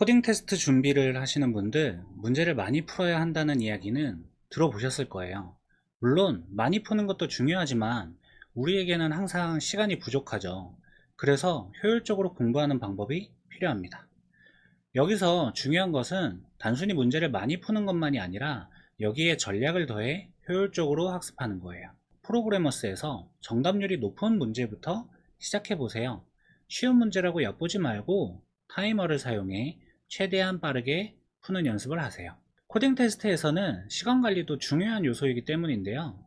코딩 테스트 준비를 하시는 분들, 문제를 많이 풀어야 한다는 이야기는 들어보셨을 거예요. 물론 많이 푸는 것도 중요하지만 우리에게는 항상 시간이 부족하죠. 그래서 효율적으로 공부하는 방법이 필요합니다. 여기서 중요한 것은 단순히 문제를 많이 푸는 것만이 아니라 여기에 전략을 더해 효율적으로 학습하는 거예요. 프로그래머스에서 정답률이 높은 문제부터 시작해 보세요. 쉬운 문제라고 엿보지 말고 타이머를 사용해 최대한 빠르게 푸는 연습을 하세요. 코딩 테스트에서는 시간 관리도 중요한 요소이기 때문인데요.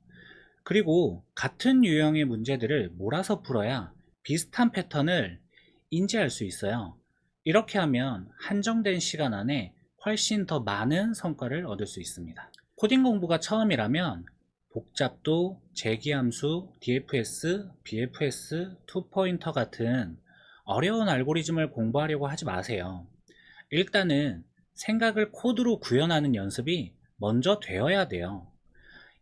그리고 같은 유형의 문제들을 몰아서 풀어야 비슷한 패턴을 인지할 수 있어요. 이렇게 하면 한정된 시간 안에 훨씬 더 많은 성과를 얻을 수 있습니다. 코딩 공부가 처음이라면 복잡도, 재기함수, DFS, BFS, 투포인터 같은 어려운 알고리즘을 공부하려고 하지 마세요. 일단은 생각을 코드로 구현하는 연습이 먼저 되어야 돼요.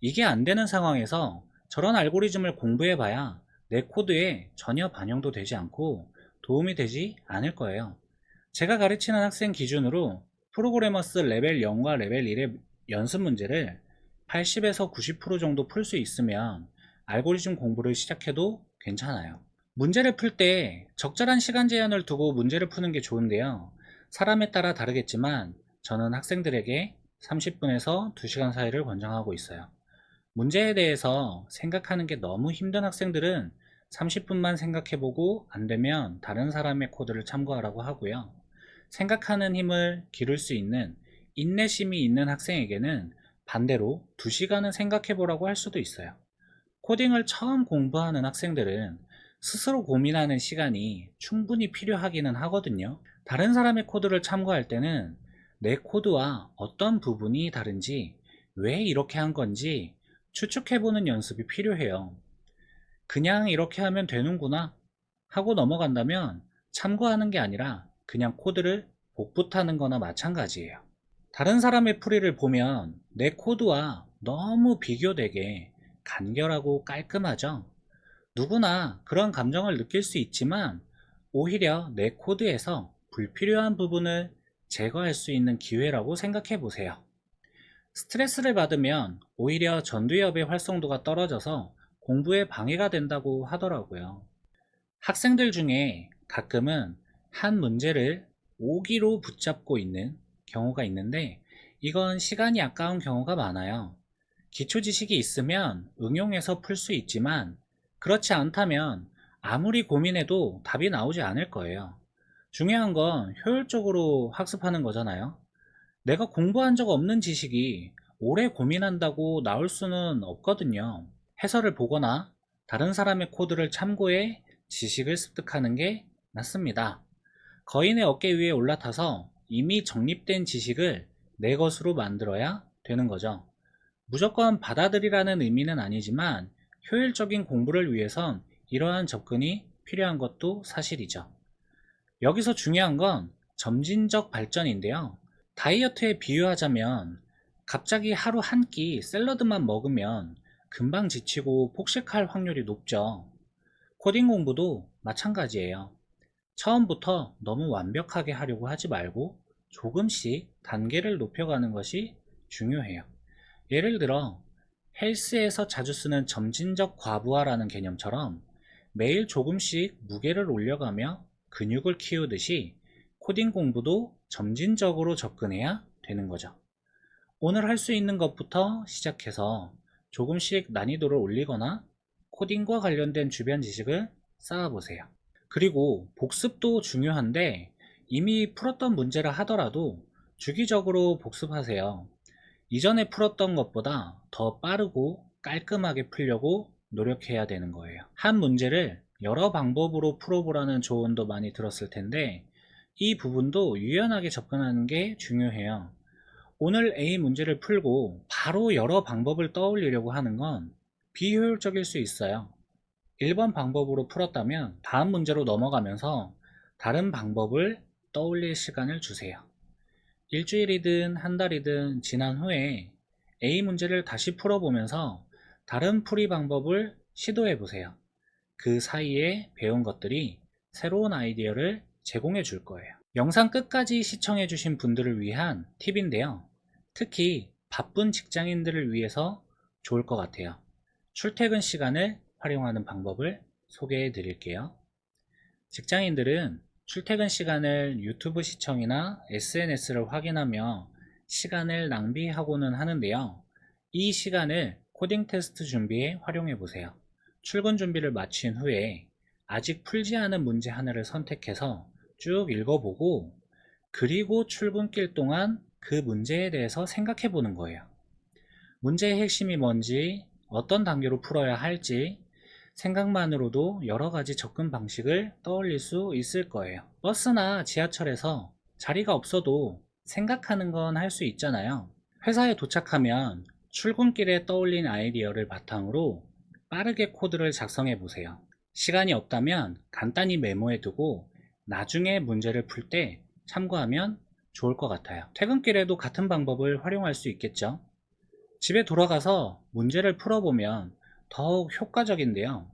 이게 안 되는 상황에서 저런 알고리즘을 공부해봐야 내 코드에 전혀 반영도 되지 않고 도움이 되지 않을 거예요. 제가 가르치는 학생 기준으로 프로그래머스 레벨 0과 레벨 1의 연습 문제를 80에서 90% 정도 풀 수 있으면 알고리즘 공부를 시작해도 괜찮아요. 문제를 풀 때 적절한 시간 제한을 두고 문제를 푸는 게 좋은데요. 사람에 따라 다르겠지만 저는 학생들에게 30분에서 2시간 사이를 권장하고 있어요. 문제에 대해서 생각하는 게 너무 힘든 학생들은 30분만 생각해보고 안 되면 다른 사람의 코드를 참고하라고 하고요. 생각하는 힘을 기를 수 있는 인내심이 있는 학생에게는 반대로 2시간은 생각해보라고 할 수도 있어요. 코딩을 처음 공부하는 학생들은 스스로 고민하는 시간이 충분히 필요하기는 하거든요. 다른 사람의 코드를 참고할 때는 내 코드와 어떤 부분이 다른지, 왜 이렇게 한 건지 추측해보는 연습이 필요해요. 그냥 이렇게 하면 되는구나 하고 넘어간다면 참고하는 게 아니라 그냥 코드를 복붙하는 거나 마찬가지예요. 다른 사람의 풀이를 보면 내 코드와 너무 비교되게 간결하고 깔끔하죠. 누구나 그런 감정을 느낄 수 있지만 오히려 내 코드에서 불필요한 부분을 제거할 수 있는 기회라고 생각해 보세요. 스트레스를 받으면 오히려 전두엽의 활성도가 떨어져서 공부에 방해가 된다고 하더라고요. 학생들 중에 가끔은 한 문제를 오기로 붙잡고 있는 경우가 있는데 이건 시간이 아까운 경우가 많아요. 기초 지식이 있으면 응용해서 풀 수 있지만 그렇지 않다면 아무리 고민해도 답이 나오지 않을 거예요. 중요한 건 효율적으로 학습하는 거잖아요. 내가 공부한 적 없는 지식이 오래 고민한다고 나올 수는 없거든요. 해설을 보거나 다른 사람의 코드를 참고해 지식을 습득하는 게 맞습니다. 거인의 어깨 위에 올라타서 이미 정립된 지식을 내 것으로 만들어야 되는 거죠. 무조건 받아들이라는 의미는 아니지만 효율적인 공부를 위해선 이러한 접근이 필요한 것도 사실이죠. 여기서 중요한 건 점진적 발전인데요. 다이어트에 비유하자면 갑자기 하루 한 끼 샐러드만 먹으면 금방 지치고 폭식할 확률이 높죠. 코딩 공부도 마찬가지예요. 처음부터 너무 완벽하게 하려고 하지 말고 조금씩 단계를 높여가는 것이 중요해요. 예를 들어 헬스에서 자주 쓰는 점진적 과부하라는 개념처럼 매일 조금씩 무게를 올려가며 근육을 키우듯이 코딩 공부도 점진적으로 접근해야 되는 거죠. 오늘 할 수 있는 것부터 시작해서 조금씩 난이도를 올리거나 코딩과 관련된 주변 지식을 쌓아보세요. 그리고 복습도 중요한데 이미 풀었던 문제라 하더라도 주기적으로 복습하세요. 이전에 풀었던 것보다 더 빠르고 깔끔하게 풀려고 노력해야 되는 거예요. 한 문제를 여러 방법으로 풀어보라는 조언도 많이 들었을 텐데 이 부분도 유연하게 접근하는 게 중요해요. 오늘 A 문제를 풀고 바로 여러 방법을 떠올리려고 하는 건 비효율적일 수 있어요. 1번 방법으로 풀었다면 다음 문제로 넘어가면서 다른 방법을 떠올릴 시간을 주세요. 일주일이든 한 달이든 지난 후에 A 문제를 다시 풀어보면서 다른 풀이 방법을 시도해 보세요. 그 사이에 배운 것들이 새로운 아이디어를 제공해 줄 거예요. 영상 끝까지 시청해주신 분들을 위한 팁인데요. 특히 바쁜 직장인들을 위해서 좋을 것 같아요. 출퇴근 시간을 활용하는 방법을 소개해 드릴게요. 직장인들은 출퇴근 시간을 유튜브 시청이나 SNS를 확인하며 시간을 낭비하고는 하는데요. 이 시간을 코딩 테스트 준비에 활용해 보세요. 출근 준비를 마친 후에 아직 풀지 않은 문제 하나를 선택해서 쭉 읽어보고, 그리고 출근길 동안 그 문제에 대해서 생각해 보는 거예요. 문제의 핵심이 뭔지, 어떤 단계로 풀어야 할지, 생각만으로도 여러 가지 접근 방식을 떠올릴 수 있을 거예요. 버스나 지하철에서 자리가 없어도 생각하는 건 할 수 있잖아요. 회사에 도착하면 출근길에 떠올린 아이디어를 바탕으로 빠르게 코드를 작성해 보세요. 시간이 없다면 간단히 메모해 두고 나중에 문제를 풀 때 참고하면 좋을 것 같아요. 퇴근길에도 같은 방법을 활용할 수 있겠죠. 집에 돌아가서 문제를 풀어보면 더욱 효과적인데요.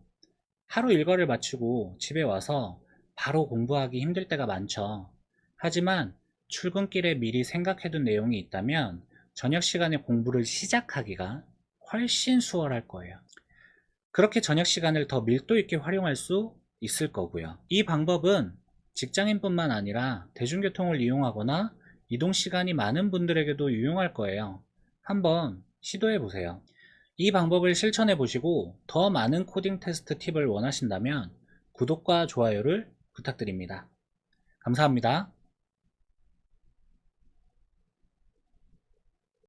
하루 일과를 마치고 집에 와서 바로 공부하기 힘들 때가 많죠. 하지만 출근길에 미리 생각해둔 내용이 있다면 저녁 시간에 공부를 시작하기가 훨씬 수월할 거예요. 그렇게 저녁 시간을 더 밀도 있게 활용할 수 있을 거고요. 이 방법은 직장인뿐만 아니라 대중교통을 이용하거나 이동 시간이 많은 분들에게도 유용할 거예요. 한번 시도해 보세요. 이 방법을 실천해 보시고 더 많은 코딩 테스트 팁을 원하신다면 구독과 좋아요를 부탁드립니다. 감사합니다.